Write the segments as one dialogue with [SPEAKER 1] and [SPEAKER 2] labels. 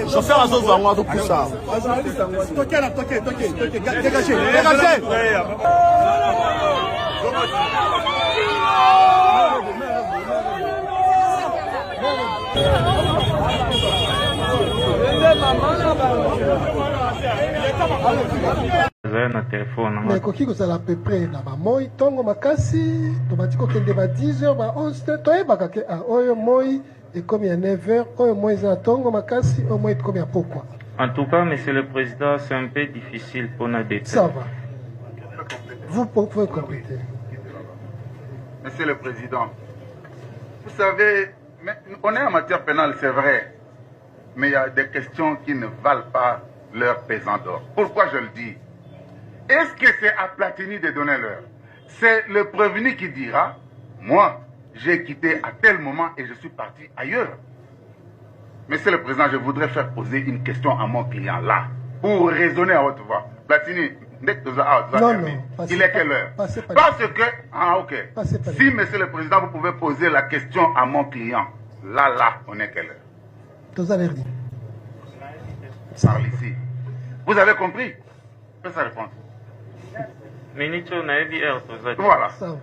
[SPEAKER 1] Chauffeur à Zozo, on va tout ça. Toquez là, toquez, dégagez, dégagez.
[SPEAKER 2] Mais koki kozala à peu près na moi tongo makasi tomatiko kende ba 10h ba 11h toyebaka ke oyo moi et comme il y a 9h oyo moi za tongo makasi au moins comme il y a pourquoi.
[SPEAKER 3] En tout cas, monsieur le président, c'est un peu difficile pour nous d'être.
[SPEAKER 2] Ça va. Vous pouvez compléter.
[SPEAKER 4] Monsieur le président, vous savez, on est en matière pénale, c'est vrai, mais il y a des questions qui ne valent pas leur pesant d'or. Pourquoi je le dis? Est-ce que c'est à Platini de donner l'heure? C'est le prévenu qui dira, moi, j'ai quitté à tel moment et je suis parti ailleurs. Monsieur le président, je voudrais faire poser une question à mon client là, pour raisonner à haute voix. Platini, il est quelle heure? Parce que, ok. Si, monsieur le président, vous pouvez poser la question à mon client, là, on est quelle heure? Parle ici. Vous avez compris? Faites sa réponse. Voilà. Ça va.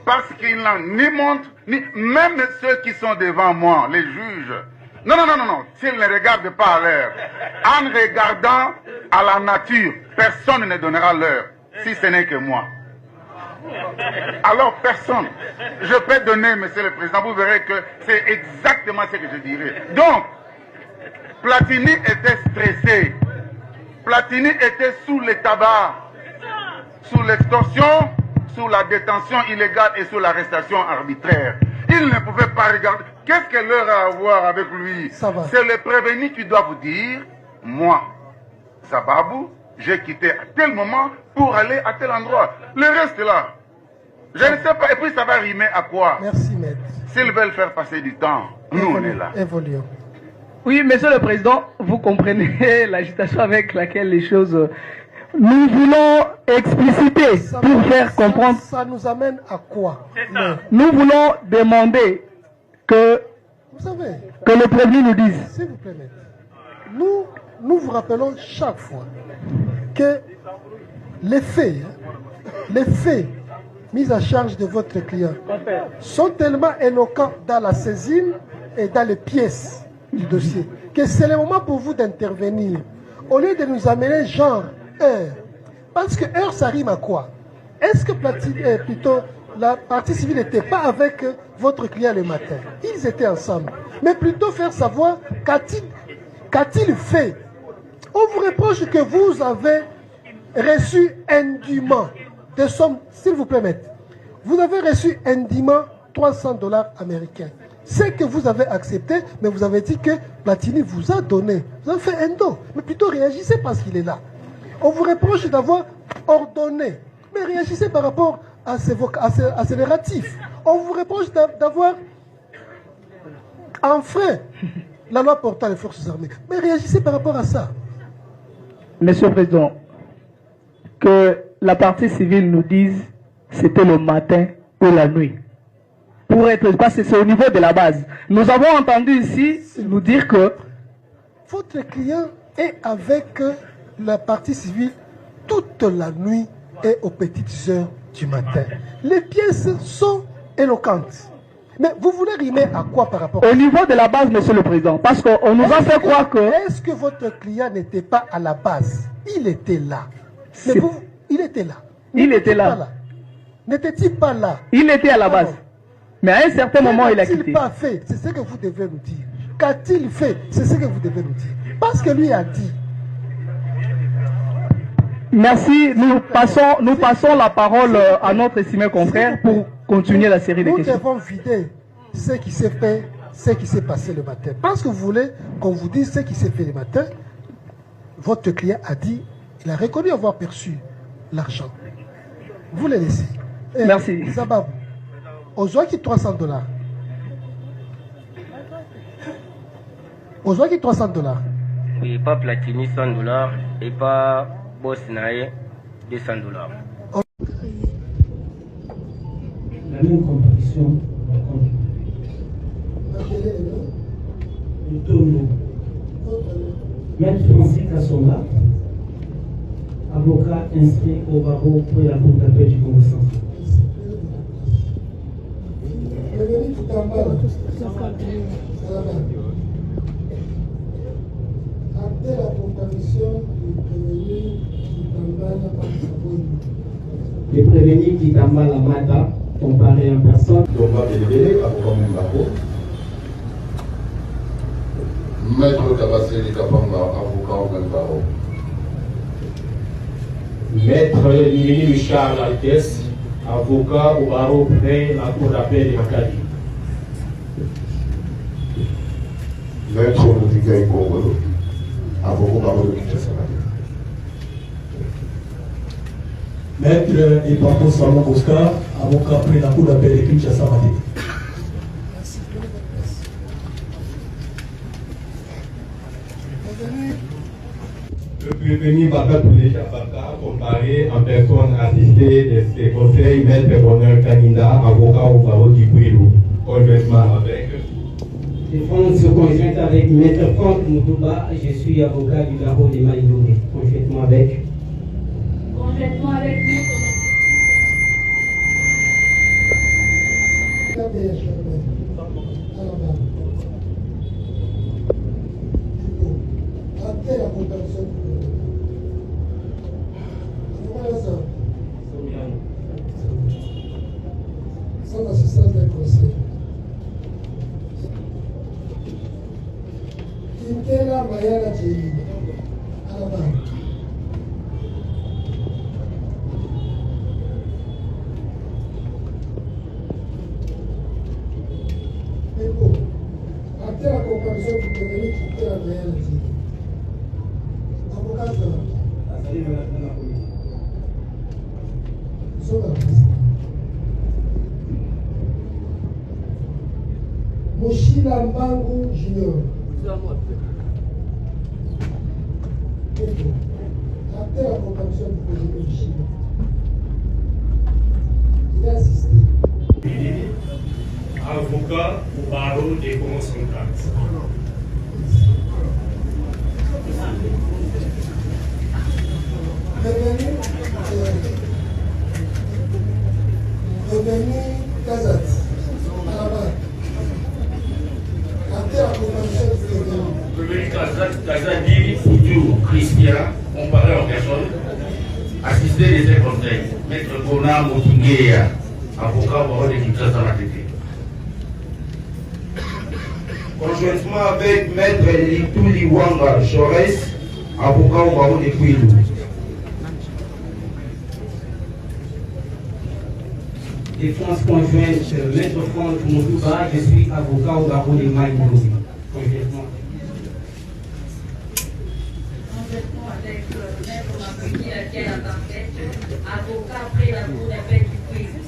[SPEAKER 4] Parce qu'il n'en ni montre, ni même ceux qui sont devant moi, les juges. Non. S'ils ne regardent pas l'heure, en regardant à la nature, personne ne donnera l'heure, si ce n'est que moi. Alors personne. Je peux donner, monsieur le président, vous verrez que c'est exactement ce que je dirais. Donc, Platini était stressé. Platini était sous le tabac, sous l'extorsion, sous la détention illégale et sous l'arrestation arbitraire. Il ne pouvait pas regarder. Qu'est-ce que l'heure a à voir avec lui? C'est le prévenu qui doit vous dire, moi, Zababou, j'ai quitté à tel moment pour aller à tel endroit. Le reste là, je ne sais pas. Et puis ça va rimer à quoi?
[SPEAKER 2] Merci, maître.
[SPEAKER 4] S'ils veulent faire passer du temps, nous on est là.
[SPEAKER 2] Évoluons.
[SPEAKER 5] Oui, monsieur le président, vous comprenez l'agitation avec laquelle les choses... Nous voulons expliciter pour faire comprendre...
[SPEAKER 2] Ça nous amène à quoi?
[SPEAKER 5] Nous voulons demander que,
[SPEAKER 2] vous savez,
[SPEAKER 5] que le prévenu nous dise.
[SPEAKER 2] S'il vous plaît, nous vous rappelons chaque fois que les faits mis à charge de votre client sont tellement éloquents dans la saisine et dans les pièces du dossier que c'est le moment pour vous d'intervenir. Au lieu de nous amener genre heure. Parce que heure, ça rime à quoi? Est-ce que plutôt la partie civile n'était pas avec votre client le matin? Ils étaient ensemble. Mais plutôt faire savoir qu'a-t-il fait? On vous reproche que vous avez reçu indûment des sommes, s'il vous plaît, maître. Vous avez reçu indûment $300 américains. C'est que vous avez accepté, mais vous avez dit que Platini vous a donné. Vous avez fait un dos. Mais plutôt réagissez parce qu'il est là. On vous reproche d'avoir ordonné. Mais réagissez par rapport à ces narratifs. On vous reproche d'avoir enfreint la loi portant les forces armées. Mais réagissez par rapport à ça.
[SPEAKER 5] Monsieur le Président, que la partie civile nous dise c'était le matin ou la nuit. Pour être, parce que c'est au niveau de la base. Nous avons entendu ici nous dire que
[SPEAKER 2] votre client est avec la partie civile toute la nuit et aux petites heures du matin. Les pièces sont éloquentes. Mais vous voulez rimer à quoi par rapport
[SPEAKER 5] au niveau de la base, monsieur le président? Parce qu'on nous a fait croire que...
[SPEAKER 2] Est-ce que votre client n'était pas à la base? Il était là. Mais vous, il était là.
[SPEAKER 5] Il était là.
[SPEAKER 2] N'était-il pas là?
[SPEAKER 5] Il était à la base. Mais à un certain moment, il a quitté.
[SPEAKER 2] Qu'a-t-il pas fait? C'est ce que vous devez nous dire. Qu'a-t-il fait? C'est ce que vous devez nous dire. Parce que lui a dit.
[SPEAKER 5] Merci. Nous passons la parole à notre estimé confrère pour continuer la série de questions.
[SPEAKER 2] Nous devons vider ce qui s'est fait, ce qui s'est passé le matin. Parce que vous voulez qu'on vous dise ce qui s'est fait le matin. Votre client a dit, il a reconnu avoir perçu l'argent. Vous le laissez.
[SPEAKER 5] Merci.
[SPEAKER 2] Zababou, Ozwaki $300. Ozwaki $300.
[SPEAKER 6] Oui, pas Platini $100 et pas Bosnaï $200.
[SPEAKER 7] La même compréhension, Lutondo. Maître Francis Kassonga, avocat inscrit au barreau pour la cour d'appel du Congo central.
[SPEAKER 2] Après la comparution du prévenu Kitambala Pansaboni.
[SPEAKER 7] Le prévenu Kitambala Mata, comparé en personne.
[SPEAKER 8] Thomas Belebele, avocat Mbako. Maître Kabaseli Kapanga, avocat au même barreau.
[SPEAKER 9] Maître Nini Charles Altès, avocat au barreau près la cour d'appel de Makadi.
[SPEAKER 8] Maître Moutika Ikongolo, avocat au barreau de Kinshasa.
[SPEAKER 10] Maître Ipapo Salon Oscar, avocat près la cour d'appel de Kinshasa.
[SPEAKER 9] Le prévenu Baka Toulécha Baka, comparé en personne assistée de ses conseils, Maître Bonheur Kaninda, avocat au barreau du Bouilou, conjointement avec.
[SPEAKER 7] Défense conjointe avec Maître Franck Moutouba, je suis avocat du barreau de Maïdoné, conjointement avec.
[SPEAKER 11] Conjointement avec
[SPEAKER 2] Après la comparution du sans assistance d'un conseil. Quintela Mayala Tchéli, à la barre. Mais bon, après la comparution du prévenu Quintela Mayala Tchéli, avocat de Moshila Mbangu Junior. Après la comparution du président Moshila, il a assisté.
[SPEAKER 9] Avocat au barreau des Congo central.
[SPEAKER 2] Revenu Kazat, à la barre. Après la comparution du président.
[SPEAKER 9] Prévenu Kazadi, Foutou, Christian, comparé en personne, assisté de ses conseils, Maître Kona Motingeya, avocat au barreau de Kinshasa Matete. Conjointement avec Maître Lituli Wanga Chores, avocat au barreau de Kouilou.
[SPEAKER 7] Défense conjointe, Maître Franck Moutouba, je suis avocat au barreau de Maïdoné, conjointement.
[SPEAKER 11] Conjointement avec Maître Mapouki, laquelle a tempête, avocat après la cour d'appel du Bouilou.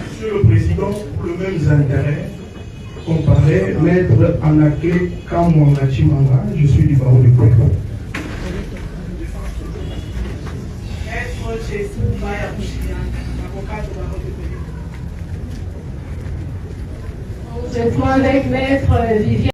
[SPEAKER 10] Monsieur le Président, pour le même intérêt, comparé, Maître Anaké Kamwanga Chimanga, je suis du barreau de Kouilou.
[SPEAKER 11] Maître Jésus Maya Bouchian, avocat du barreau de Bouilou. Conjointement avec Maître Viviane.